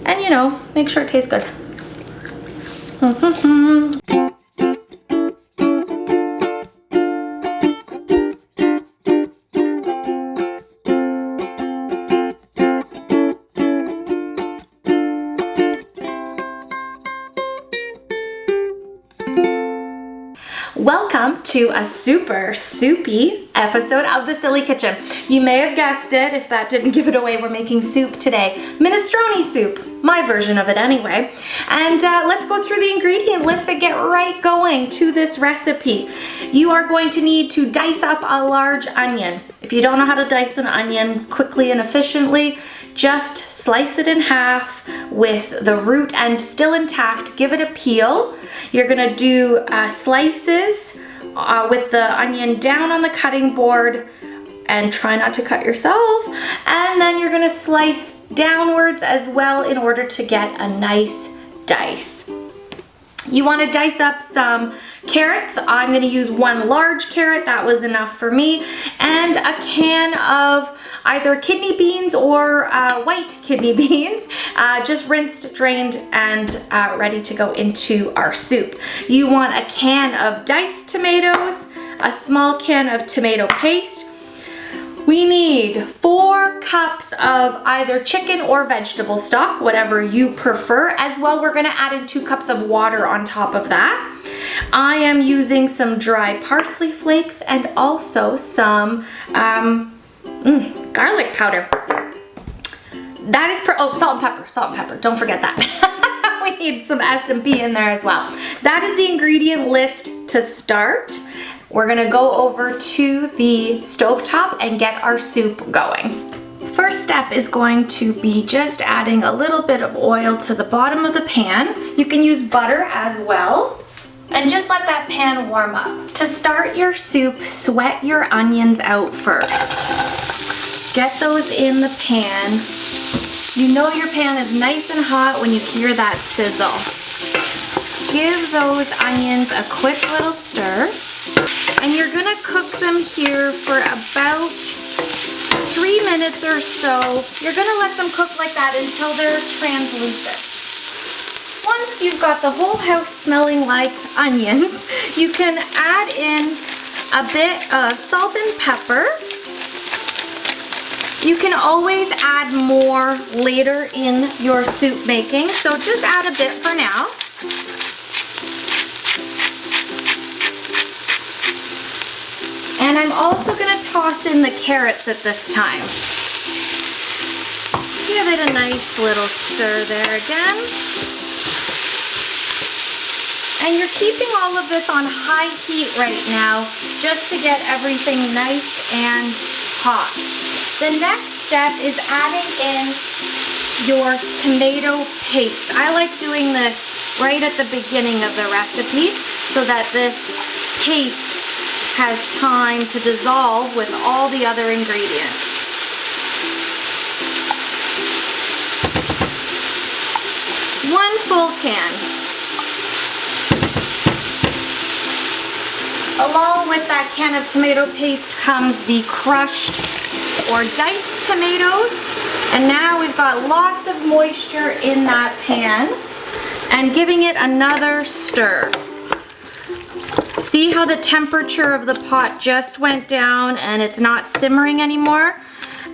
and you know, make sure it tastes good. Welcome to a super soupy episode of The Silly Kitchen. You may have guessed it, if that didn't give it away, we're making soup today. Minestrone soup, my version of it anyway. And let's go through the ingredient list and get right going to this recipe. You are going to need to dice up a large onion. If you don't know how to dice an onion quickly and efficiently, just slice it in half with the root end still intact. Give it a peel. You're gonna do slices with the onion down on the cutting board, and try not to cut yourself. And then you're gonna slice downwards as well in order to get a nice dice. You want to dice up some carrots. I'm going to use one large carrot, that was enough for me, and a can of either kidney beans or white kidney beans, just rinsed, drained, and ready to go into our soup. You want a can of diced tomatoes, a small can of tomato paste. We need 4 cups of either chicken or vegetable stock, whatever you prefer. As well, we're gonna add in 2 cups of water on top of that. I am using some dry parsley flakes and also some garlic powder. That is salt and pepper, don't forget that. We need some S&P in there as well. That is the ingredient list to start. We're gonna go over to the stovetop and get our soup going. First step is going to be just adding a little bit of oil to the bottom of the pan. You can use butter as well. And just let that pan warm up. To start your soup, sweat your onions out first. Get those in the pan. You know your pan is nice and hot when you hear that sizzle. Give those onions a quick little stir. And you're gonna cook them here for about 3 minutes or so. You're gonna let them cook like that until they're translucent. Once you've got the whole house smelling like onions, you can add in a bit of salt and pepper. You can always add more later in your soup making, so just add a bit for now. And I'm also gonna toss in the carrots at this time. Give it a nice little stir there again. And you're keeping all of this on high heat right now, just to get everything nice and hot. The next step is adding in your tomato paste. I like doing this right at the beginning of the recipe so that this paste has time to dissolve with all the other ingredients. One full can. Along with that can of tomato paste comes the crushed or diced tomatoes. And now we've got lots of moisture in that pan, and giving it another stir. See how the temperature of the pot just went down and it's not simmering anymore?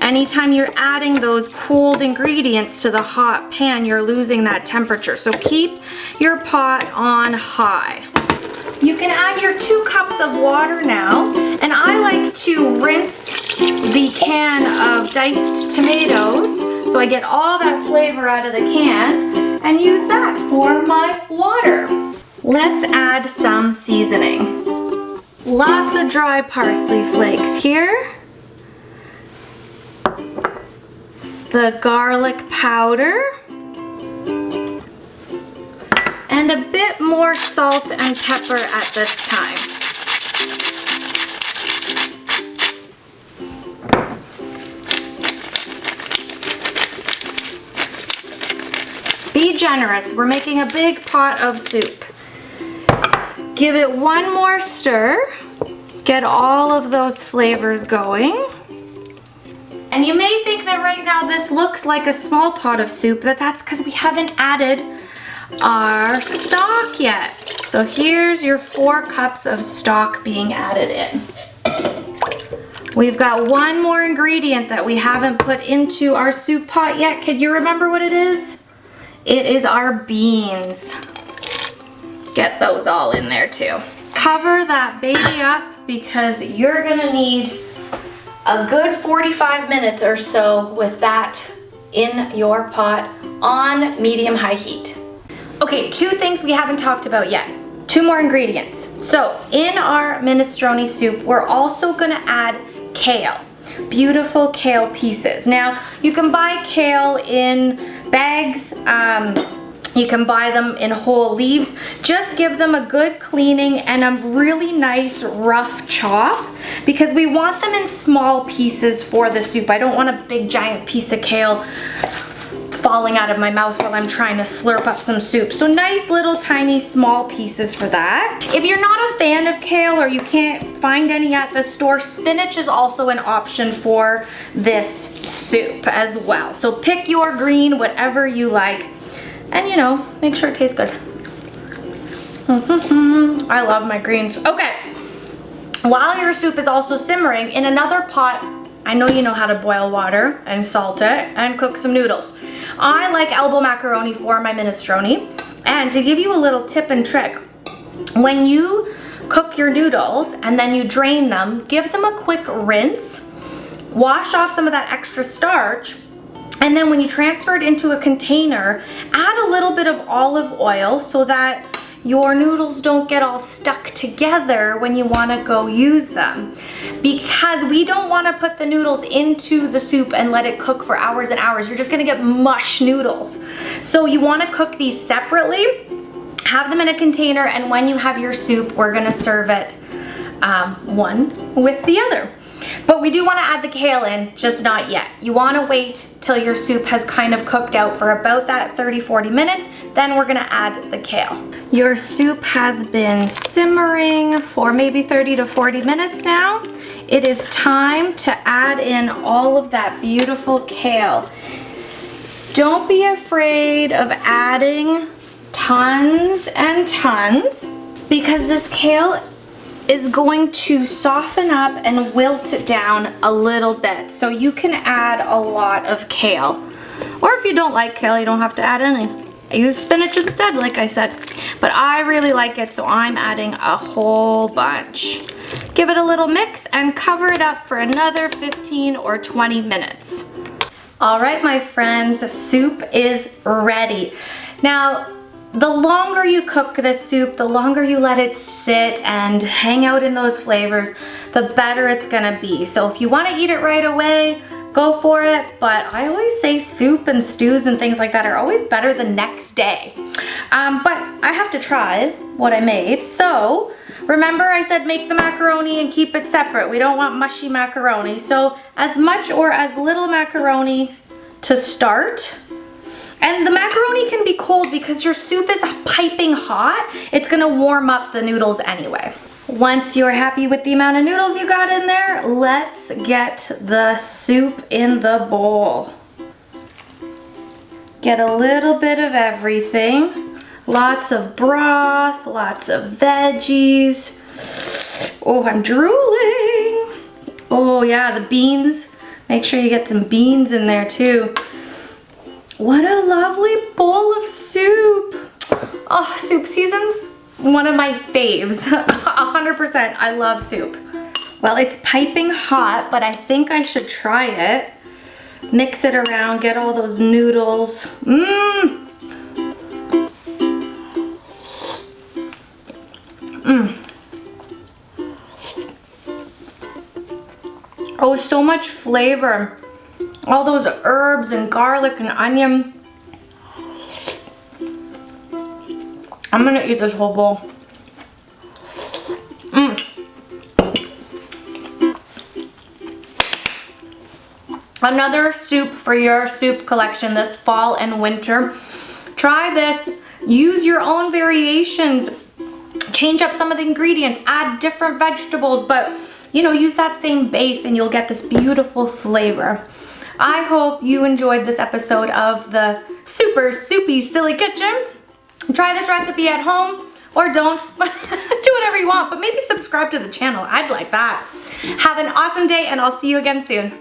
Anytime you're adding those cold ingredients to the hot pan, you're losing that temperature. So keep your pot on high. You can add your 2 cups of water now, and I like to rinse the can of diced tomatoes so I get all that flavor out of the can, and use that for my water. Let's add some seasoning. Lots of dry parsley flakes here. The garlic powder. And a bit more salt and pepper at this time. Be generous, we're making a big pot of soup. Give it one more stir, get all of those flavors going. And you may think that right now this looks like a small pot of soup, that's because we haven't added our stock yet. So here's your 4 cups of stock being added in. We've got one more ingredient that we haven't put into our soup pot yet. Can you remember what it is? It is our beans. Get those all in there too. Cover that baby up because you're gonna need a good 45 minutes or so with that in your pot on medium-high heat. Okay, 2 things we haven't talked about yet. 2 more ingredients. So in our minestrone soup, we're also gonna add kale. Beautiful kale pieces. Now, you can buy kale in bags, you can buy them in whole leaves. Just give them a good cleaning and a really nice rough chop because we want them in small pieces for the soup. I don't want a big giant piece of kale falling out of my mouth while I'm trying to slurp up some soup. So nice little tiny small pieces for that. If you're not a fan of kale or you can't find any at the store, spinach is also an option for this soup as well. So pick your green, whatever you like, and you know, make sure it tastes good. I love my greens. Okay, while your soup is also simmering, in another pot, I know you know how to boil water and salt it and cook some noodles. I like elbow macaroni for my minestrone. And to give you a little tip and trick, when you cook your noodles and then you drain them, give them a quick rinse, wash off some of that extra starch, and then when you transfer it into a container, add a little bit of olive oil so that your noodles don't get all stuck together when you want to go use them. Because we don't want to put the noodles into the soup and let it cook for hours and hours. You're just going to get mush noodles. So you want to cook these separately, have them in a container, and when you have your soup, we're going to serve it one with the other. But we do want to add the kale in, just not yet. You want to wait till your soup has kind of cooked out for about that 30-40 minutes, then we're going to add the kale. Your soup has been simmering for maybe 30 to 40 minutes now. It is time to add in all of that beautiful kale. Don't be afraid of adding tons and tons because this kale is going to soften up and wilt down a little bit. So you can add a lot of kale. Or if you don't like kale, you don't have to add any. I use spinach instead, like I said. But I really like it, so I'm adding a whole bunch. Give it a little mix and cover it up for another 15 or 20 minutes. All right, my friends, soup is ready. Now, the longer you cook this soup, the longer you let it sit and hang out in those flavors, the better it's gonna be. So if you wanna eat it right away, go for it. But I always say soup and stews and things like that are always better the next day. But I have to try what I made. So remember I said make the macaroni and keep it separate. We don't want mushy macaroni. So as much or as little macaroni to start. And the macaroni can be cold because your soup is piping hot. It's gonna warm up the noodles anyway. Once you're happy with the amount of noodles you got in there, let's get the soup in the bowl. Get a little bit of everything. Lots of broth, lots of veggies. Oh, I'm drooling. Oh yeah, the beans. Make sure you get some beans in there too. What a lovely bowl of soup. Oh, soup season's one of my faves. 100%, I love soup. Well, it's piping hot, but I think I should try it. Mix it around, get all those noodles. Oh, so much flavor. All those herbs and garlic and onion. I'm gonna eat this whole bowl. Another soup for your soup collection this fall and winter. Try this, use your own variations. Change up some of the ingredients, add different vegetables, but you know, use that same base and you'll get this beautiful flavor. I hope you enjoyed this episode of the Super Soupy Silly Kitchen. Try this recipe at home or don't. Do whatever you want, but maybe subscribe to the channel. I'd like that. Have an awesome day and I'll see you again soon.